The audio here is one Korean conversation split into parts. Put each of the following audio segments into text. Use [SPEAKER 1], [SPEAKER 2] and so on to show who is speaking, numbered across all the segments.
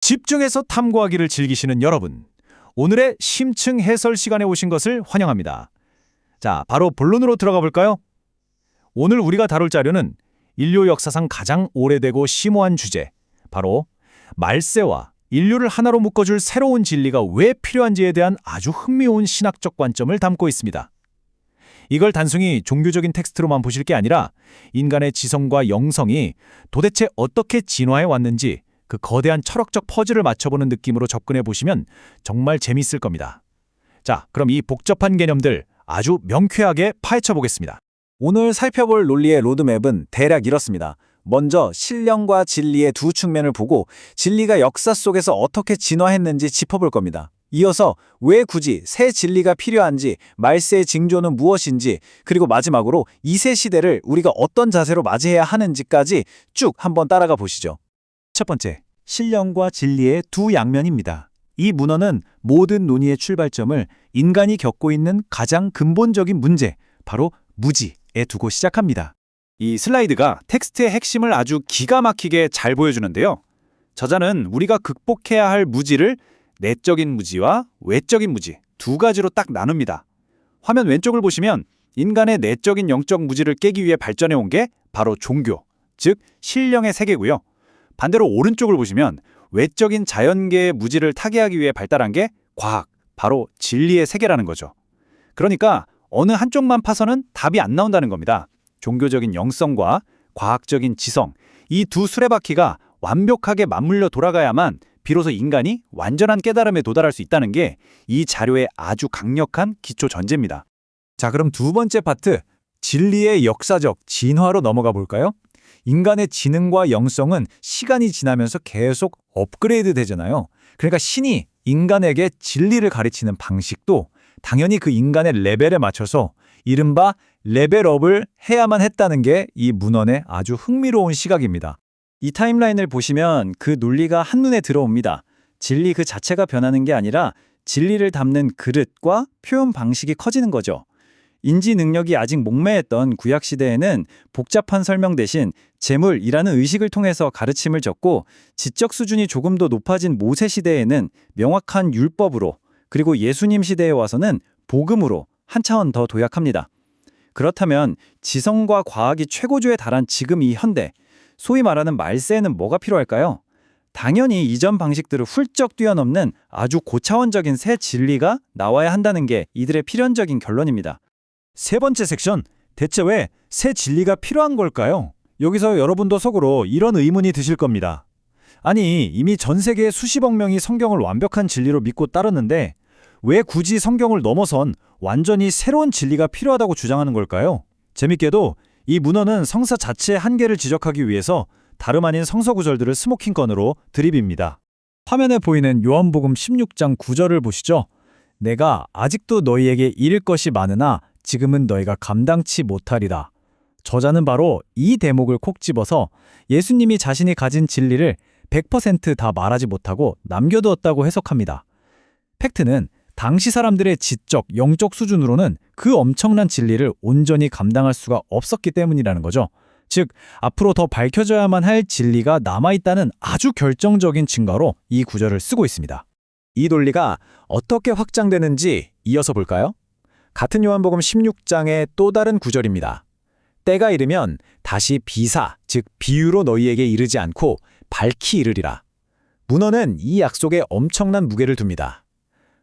[SPEAKER 1] 집중해서 탐구하기를 즐기시는 여러분, 오늘의 심층 해설 시간에 오신 것을 환영합니다. 자, 바로 본론으로 들어가 볼까요? 오늘 우리가 다룰 자료는 인류 역사상 가장 오래되고 심오한 주제, 바로 말세와 인류를 하나로 묶어줄 새로운 진리가 왜 필요한지에 대한 아주 흥미로운 신학적 관점을 담고 있습니다. 이걸 단순히 종교적인 텍스트로만 보실 게 아니라 인간의 지성과 영성이 도대체 어떻게 진화해 왔는지 그 거대한 철학적 퍼즐을 맞춰보는 느낌으로 접근해 보시면 정말 재미있을 겁니다. 자, 그럼 이 복잡한 개념들 아주 명쾌하게 파헤쳐 보겠습니다.
[SPEAKER 2] 오늘 살펴볼 논리의 로드맵은 대략 이렇습니다. 먼저 신령과 진리의 두 측면을 보고 진리가 역사 속에서 어떻게 진화했는지 짚어볼 겁니다. 이어서 왜 굳이 새 진리가 필요한지, 말세의 징조는 무엇인지, 그리고 마지막으로 이 새 시대를 우리가 어떤 자세로 맞이해야 하는지까지 쭉 한번 따라가 보시죠. 첫 번째, 신령과 진리의 두 양면입니다. 이 문헌은 모든 논의의 출발점을 인간이 겪고 있는 가장 근본적인 문제, 바로 무지에 두고 시작합니다.
[SPEAKER 3] 이 슬라이드가 텍스트의 핵심을 아주 기가 막히게 잘 보여주는데요. 저자는 우리가 극복해야 할 무지를 내적인 무지와 외적인 무지 두 가지로 딱 나눕니다. 화면 왼쪽을 보시면 인간의 내적인 영적 무지를 깨기 위해 발전해온 게 바로 종교, 즉 신령의 세계고요. 반대로 오른쪽을 보시면 외적인 자연계의 무지를 타개하기 위해 발달한 게 과학, 바로 진리의 세계라는 거죠. 그러니까 어느 한쪽만 파서는 답이 안 나온다는 겁니다. 종교적인 영성과 과학적인 지성, 이 두 수레바퀴가 완벽하게 맞물려 돌아가야만 비로소 인간이 완전한 깨달음에 도달할 수 있다는 게 이 자료의 아주 강력한 기초 전제입니다.
[SPEAKER 2] 자, 그럼 두 번째 파트, 진리의 역사적 진화로 넘어가 볼까요? 인간의 지능과 영성은 시간이 지나면서 계속 업그레이드 되잖아요. 그러니까 신이 인간에게 진리를 가르치는 방식도 당연히 그 인간의 레벨에 맞춰서 이른바 레벨업을 해야만 했다는 게 이 문헌의 아주 흥미로운 시각입니다. 이 타임라인을 보시면 그 논리가 한눈에 들어옵니다. 진리 그 자체가 변하는 게 아니라 진리를 담는 그릇과 표현 방식이 커지는 거죠. 인지 능력이 아직 목매했던 구약시대에는 복잡한 설명 대신 재물이라는 의식을 통해서 가르침을 줬고, 지적 수준이 조금 더 높아진 모세 시대에는 명확한 율법으로, 그리고 예수님 시대에 와서는 복음으로 한 차원 더 도약합니다. 그렇다면 지성과 과학이 최고조에 달한 지금 이 현대, 소위 말하는 말세에는 뭐가 필요할까요? 당연히 이전 방식들을 훌쩍 뛰어넘는 아주 고차원적인 새 진리가 나와야 한다는 게 이들의 필연적인 결론입니다. 세 번째 섹션, 대체 왜 새 진리가 필요한 걸까요? 여기서 여러분도 속으로 이런 의문이 드실 겁니다. 아니, 이미 전 세계의 수십억 명이 성경을 완벽한 진리로 믿고 따르는데 왜 굳이 성경을 넘어선 완전히 새로운 진리가 필요하다고 주장하는 걸까요? 재밌게도 이 문헌은 성서 자체의 한계를 지적하기 위해서 다름 아닌 성서 구절들을 스모킹건으로 드립입니다. 화면에 보이는 요한복음 16장 9절을 보시죠. 내가 아직도 너희에게 이를 것이 많으나 지금은 너희가 감당치 못하리라. 저자는 바로 이 대목을 콕 집어서 예수님이 자신이 가진 진리를 100% 다 말하지 못하고 남겨두었다고 해석합니다. 팩트는 당시 사람들의 지적, 영적 수준으로는 그 엄청난 진리를 온전히 감당할 수가 없었기 때문이라는 거죠. 즉, 앞으로 더 밝혀져야만 할 진리가 남아있다는 아주 결정적인 증거로 이 구절을 쓰고 있습니다. 이 논리가 어떻게 확장되는지 이어서 볼까요? 같은 요한복음 16장의 또 다른 구절입니다. 때가 이르면 다시 비사, 즉 비유로 너희에게 이르지 않고 밝히 이르리라. 문헌은 이 약속에 엄청난 무게를 둡니다.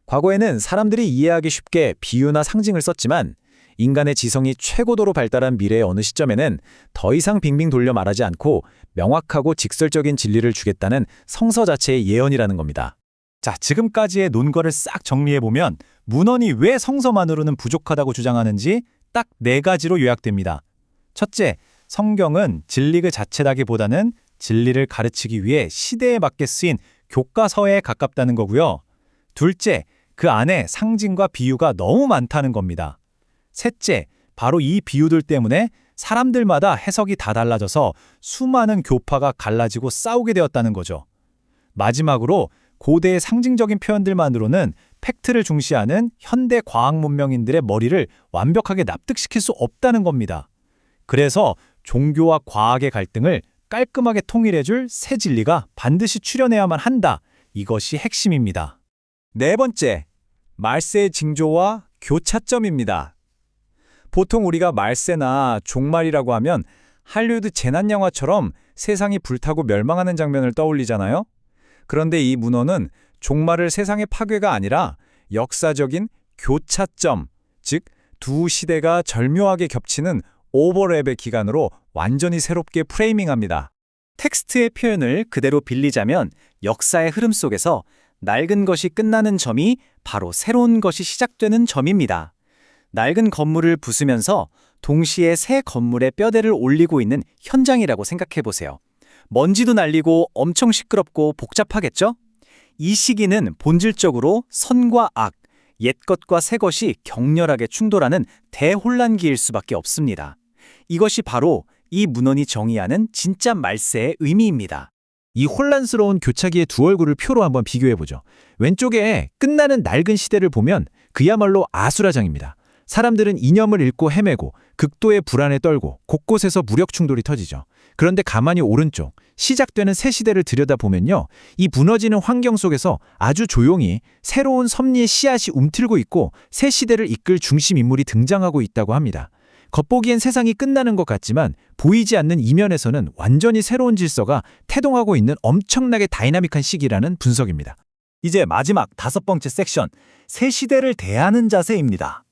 [SPEAKER 2] 과거에는 사람들이 이해하기 쉽게 비유나 상징을 썼지만 인간의 지성이 최고도로 발달한 미래의 어느 시점에는 더 이상 빙빙 돌려 말하지 않고 명확하고 직설적인 진리를 주겠다는 성서 자체의 예언이라는 겁니다. 자, 지금까지의 논거를 싹 정리해보면 문헌이 왜 성서만으로는 부족하다고 주장하는지 딱 4가지로 요약됩니다. 첫째, 성경은 진리 그 자체라기보다는 진리를 가르치기 위해 시대에 맞게 쓰인 교과서에 가깝다는 거고요. 둘째, 그 안에 상징과 비유가 너무 많다는 겁니다. 셋째, 바로 이 비유들 때문에 사람들마다 해석이 다 달라져서 수많은 교파가 갈라지고 싸우게 되었다는 거죠. 마지막으로 고대의 상징적인 표현들만으로는 팩트를 중시하는 현대 과학 문명인들의 머리를 완벽하게 납득시킬 수 없다는 겁니다. 그래서 종교와 과학의 갈등을 깔끔하게 통일해줄 새 진리가 반드시 출현해야만 한다. 이것이 핵심입니다. 네 번째, 말세의 징조와 교차점입니다. 보통 우리가 말세나 종말이라고 하면 할리우드 재난영화처럼 세상이 불타고 멸망하는 장면을 떠올리잖아요. 그런데 이 문헌은 종말을 세상의 파괴가 아니라 역사적인 교차점, 즉 두 시대가 절묘하게 겹치는 오버랩의 기간으로 완전히 새롭게 프레이밍합니다.
[SPEAKER 3] 텍스트의 표현을 그대로 빌리자면 역사의 흐름 속에서 낡은 것이 끝나는 점이 바로 새로운 것이 시작되는 점입니다. 낡은 건물을 부수면서 동시에 새 건물의 뼈대를 올리고 있는 현장이라고 생각해 보세요. 먼지도 날리고 엄청 시끄럽고 복잡하겠죠? 이 시기는 본질적으로 선과 악, 옛것과 새것이 격렬하게 충돌하는 대혼란기일 수밖에 없습니다. 이것이 바로 이 문헌이 정의하는 진짜 말세의 의미입니다.
[SPEAKER 1] 이 혼란스러운 교차기의 두 얼굴을 표로 한번 비교해보죠. 왼쪽에 끝나는 낡은 시대를 보면 그야말로 아수라장입니다. 사람들은 이념을 잃고 헤매고 극도의 불안에 떨고 곳곳에서 무력 충돌이 터지죠. 그런데 가만히 오른쪽, 시작되는 새 시대를 들여다보면요. 이 무너지는 환경 속에서 아주 조용히 새로운 섭리의 씨앗이 움틀고 있고 새 시대를 이끌 중심 인물이 등장하고 있다고 합니다. 겉보기엔 세상이 끝나는 것 같지만 보이지 않는 이면에서는 완전히 새로운 질서가 태동하고 있는 엄청나게 다이나믹한 시기라는 분석입니다.
[SPEAKER 2] 이제 마지막 다섯 번째 섹션, 새 시대를 대하는 자세입니다.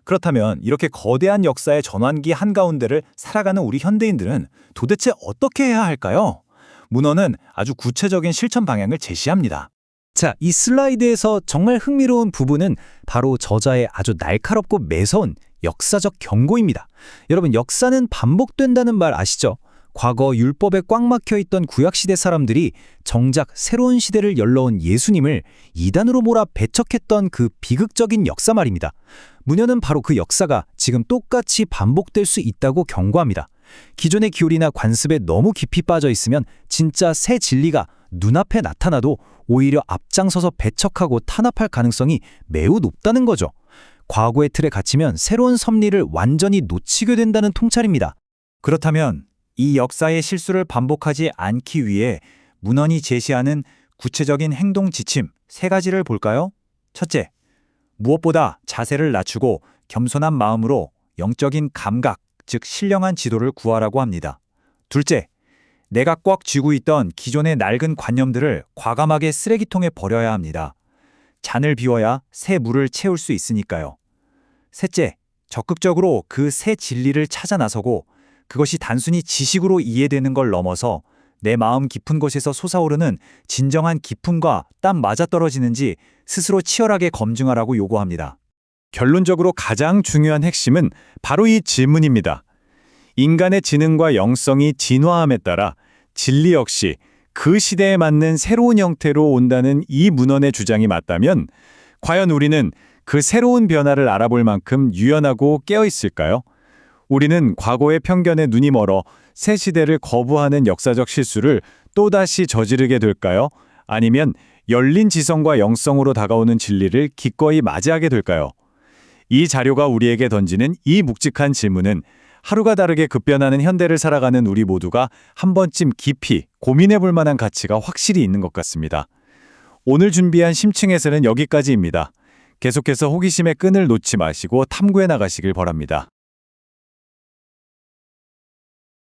[SPEAKER 2] 그렇다면 이렇게 거대한 역사의 전환기 한가운데를 살아가는 우리 현대인들은 도대체 어떻게 해야 할까요? 문헌은 아주 구체적인 실천 방향을 제시합니다.
[SPEAKER 1] 자, 이 슬라이드에서 정말 흥미로운 부분은 바로 저자의 아주 날카롭고 매서운 역사적 경고입니다. 여러분, 역사는 반복된다는 말 아시죠? 과거 율법에 꽉 막혀 있던 구약시대 사람들이 정작 새로운 시대를 열러온 예수님을 이단으로 몰아 배척했던 그 비극적인 역사 말입니다. 문헌은 바로 그 역사가 지금 똑같이 반복될 수 있다고 경고합니다. 기존의 기울이나 관습에 너무 깊이 빠져 있으면 진짜 새 진리가 눈앞에 나타나도 오히려 앞장서서 배척하고 탄압할 가능성이 매우 높다는 거죠. 과거의 틀에 갇히면 새로운 섭리를 완전히 놓치게 된다는 통찰입니다.
[SPEAKER 2] 그렇다면 이 역사의 실수를 반복하지 않기 위해 문헌이 제시하는 구체적인 행동 지침 세 가지를 볼까요? 첫째, 무엇보다 자세를 낮추고 겸손한 마음으로 영적인 감각, 즉 신령한 지도를 구하라고 합니다. 둘째, 내가 꽉 쥐고 있던 기존의 낡은 관념들을 과감하게 쓰레기통에 버려야 합니다. 잔을 비워야 새 물을 채울 수 있으니까요. 셋째, 적극적으로 그 새 진리를 찾아 나서고 그것이 단순히 지식으로 이해되는 걸 넘어서 내 마음 깊은 곳에서 솟아오르는 진정한 기쁨과 땀 맞아떨어지는지 스스로 치열하게 검증하라고 요구합니다. 결론적으로 가장 중요한 핵심은 바로 이 질문입니다. 인간의 지능과 영성이 진화함에 따라 진리 역시 그 시대에 맞는 새로운 형태로 온다는 이 문헌의 주장이 맞다면 과연 우리는 그 새로운 변화를 알아볼 만큼 유연하고 깨어있을까요? 우리는 과거의 편견에 눈이 멀어 새 시대를 거부하는 역사적 실수를 또다시 저지르게 될까요? 아니면 열린 지성과 영성으로 다가오는 진리를 기꺼이 맞이하게 될까요? 이 자료가 우리에게 던지는 이 묵직한 질문은 하루가 다르게 급변하는 현대를 살아가는 우리 모두가 한 번쯤 깊이 고민해 볼 만한 가치가 확실히 있는 것 같습니다. 오늘 준비한 심층에서는 여기까지입니다. 계속해서 호기심의 끈을 놓지 마시고 탐구해 나가시길 바랍니다.